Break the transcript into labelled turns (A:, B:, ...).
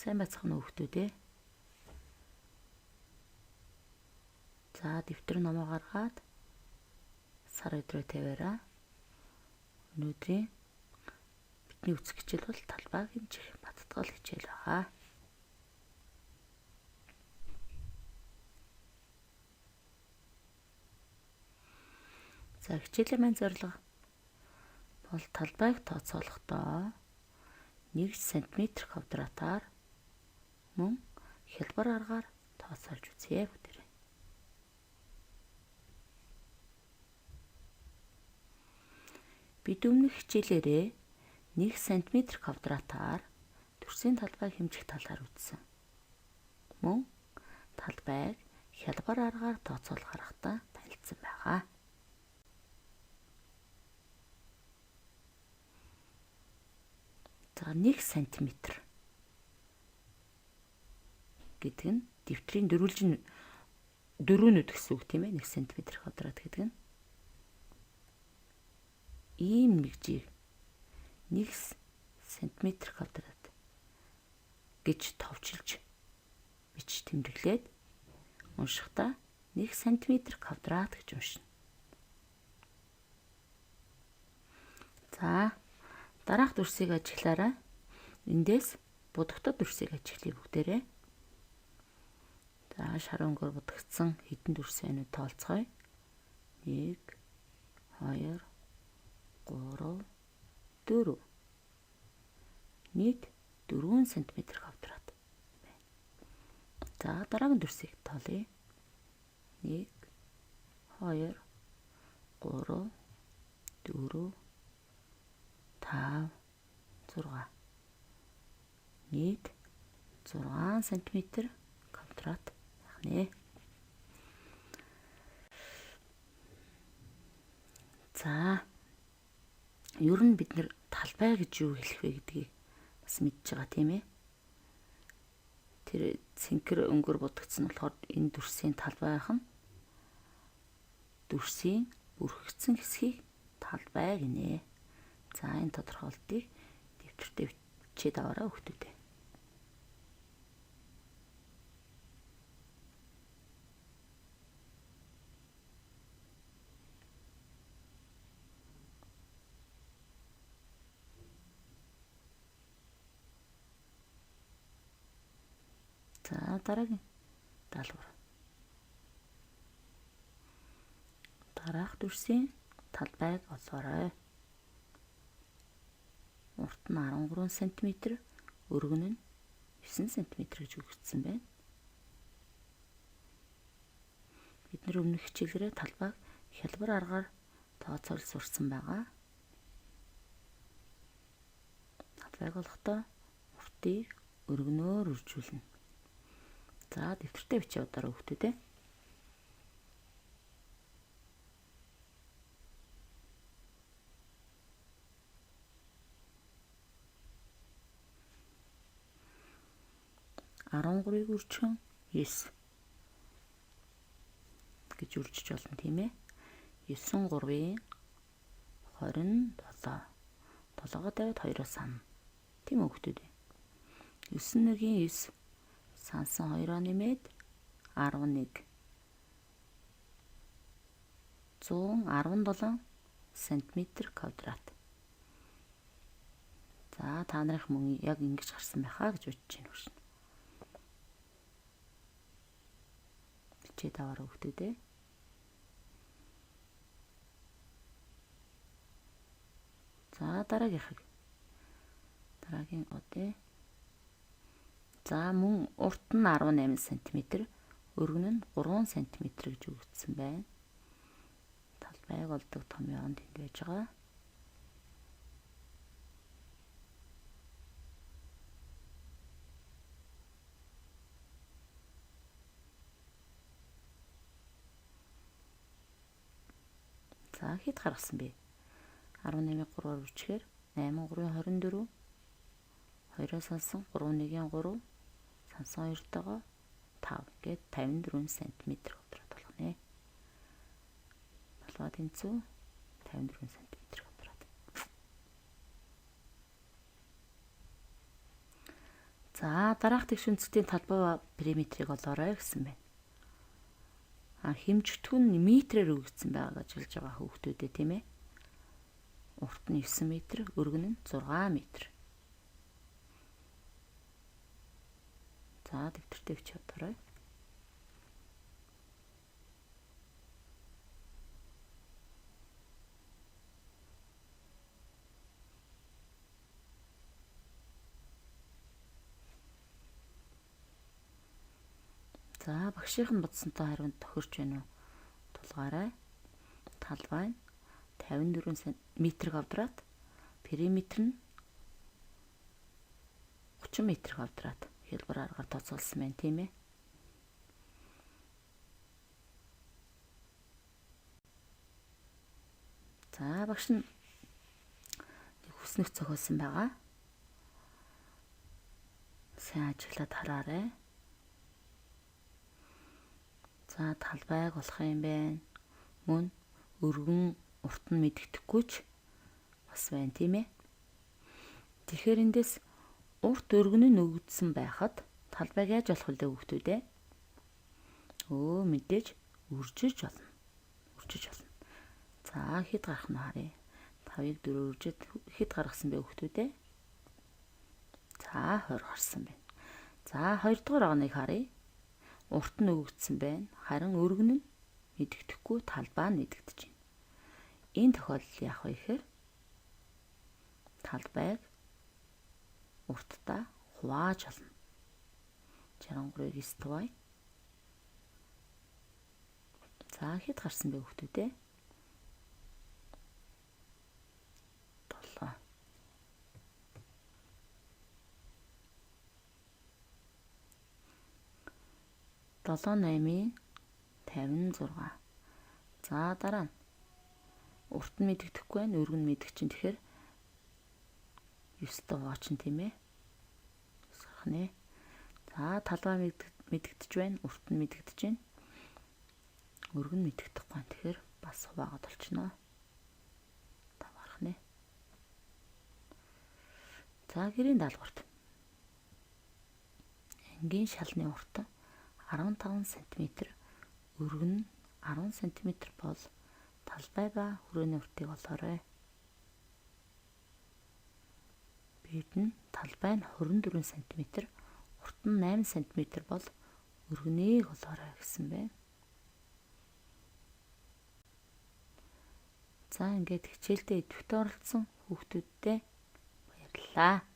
A: Сайн байцгаана уу хүүхдүүд ээ. За дэвтэр номоо гаргаад сар өдрөө тавиараа. Өнөөдрийн бидний үсэх хичээл бол талбайг хэмжих баттгал хичээл байгаа. За хичээлийн маань зорилго бол талбайг тооцоолохдоо 1 см квадратаар мөн хялбар аргаар тооцоолж үзье бүгдээрээ. Бид өмнөх хичээлээрээ 1 см квадратаар төрсийн талбайг хэмжих талаар үзсэн. Мөн талбайг хялбар аргаар тооцоолох аргатай танилцсан байгаа. За 1 см гэдэг нь дэвтрийн дөрвөнүүд гэсэн үг тийм ээ. 1 см квадрат гэдэг нь ийм мэгжийг 1 см квадрат гэж товчилж бич тэмдэглээд уншихдаа 1 см квадрат гэж уншина. За дараах дүрсийг ажиглаарай. Эндээс будагтад дүрсийг ажиглая бүгдээрээ. За шар өнгөөр будагдсан хэдэн дүрс байна вэ тоолцгоё. 1 2 3 4 нийт 4 см квадрат байна. За дараагийн дүрсийг тоолъё. 1 2 3 4 5 6 нийт 6 см квадрат байна. За ер нь бид нэр талбай гэж юу хэлэх вэ гэдгийг бас мэдж байгаа тийм ээ. Тэр цэнхэр өнгөр будагдсан болохоор энэ дүрсийн талбайх нь дүрсийн бүрхэгдсэн хэсгийг талбай гинэ. За энэ тодорхойлтыг дэвтэртээ бичээд аваарай хүүхдүүдээ. За дараагийн даалгавар. Дараах дүрсийн талбайг олоорой. Урт нь 13 см, өргөн нь 9 см гэж өгөгдсөн байна. Бид нэр өмнөх хичээлээрээ талбайг хялбар аргаар тооцоолж сурсан байгаа. Талбайг олохдоо уртыг өргөнөөр үржүүлнэ. За дэвтэртээ бичээ удаараа хүүхдүүдээ. Арвангурыг үржих 9 гэж үржиж болно тийм ээ. 9 3-ын 27. 7-гоо тавиад 2-оос сана. Тийм үү хүүхдүүд. 9 1-ийн 9 сансан 2-оо нэмээд 11. 117 см квадрат. За та нарынх мөн яг ингэж гарсан байхаа гэж бодож байна шүү. Бичээд аваарай хүүхдүүдээ. За дараагийн удаа. За мөн урт нь 18 см, өргөн нь 3 см гэж өгөгдсөн байна. Талбайг олдог том яванд энд байж байгаа. За хэд гаргасан бэ? 18-ыг 3-аар үржихээр 8 3-ын 24, 2-оос сансан 3 1-ийн 3, сансан 2-тоогоо 5 гээд 54 см квадрат болгоно. 7 тэнцүү 54 см квадрат. За дараах тэгш үндэстийн талбай периметрийг олоорой гэсэн байна. Хэмжигдэхүүн нь метрээр өгөгдсөн байгаа гэж хэлж байгаа хүүхдүүдээ тийм ээ. Урт нь 9 м, өргөн нь 6 м. За дэвтэртээ бичиж бодоорой. За багшийн бодсонтой хариунд тохирч байна уу? Тулгаарай. Талбай нь 54 м-г авдраад периметр нь 30 м-г авдраад хэлбэр аргаар тооцоолсон байна тийм ээ. За багш нь хүснэг зохиосон байгаа. Сайн ажиглаад хараарай. За талбайг болох юм байна. Мөн өргөн урт нь мэддэхгүй ч бас байна тийм ээ. Тэгэхээр эндээс урт өргөн нь өгөгдсөн байхад талбайг яаж олох вэ хүүхдүүд ээ? Мэдээж үржиж олно. За хэд гарах нь харъя. 5-ыг 4 үржиж хэд гаргасан бэ хүүхдүүд ээ? За 20 гарсан байна. За 2 дугаар ооныг харъя. Урт нь өгөгдсөн байна. Харин өргөн нь мэддэхгүй, талбай нь мэдэгдэж байна. Энэ тохиолдолд яах вэ гэхээр талбайг урттаа хувааж олно. 63-ыг 9 хуваа. За хэд гарсан бэ хүүхдүүд ээ? 7. Долоо 8-ийн 56. За дараа нь урт нь мэддэхгүй байна, өргөн нь мэддэг чинь тэгэхээр 9 хуваач нь тийм ээ. Гарах нэ. За талбай мэдэгдэж байна, урт нь мэдэгдэж байна. Өргөн нь мэдэгдэхгүй байна. Тэгэхээр бас хуваагаад болчихно. 5 гарах нэ. За гэрийн даалгаварт. Ангийн шалны урт 15 см, өргөн нь 10 см бол талбай ба хүрээний уртыг олоорой. Бид нь талбай нь 24 см, урт нь 8 см бол өргөнийг олоорой гэсэн байна. За ингээд хичээлдээ идэвхтэй оролцсон хүүхдүүдтэй баярлалаа.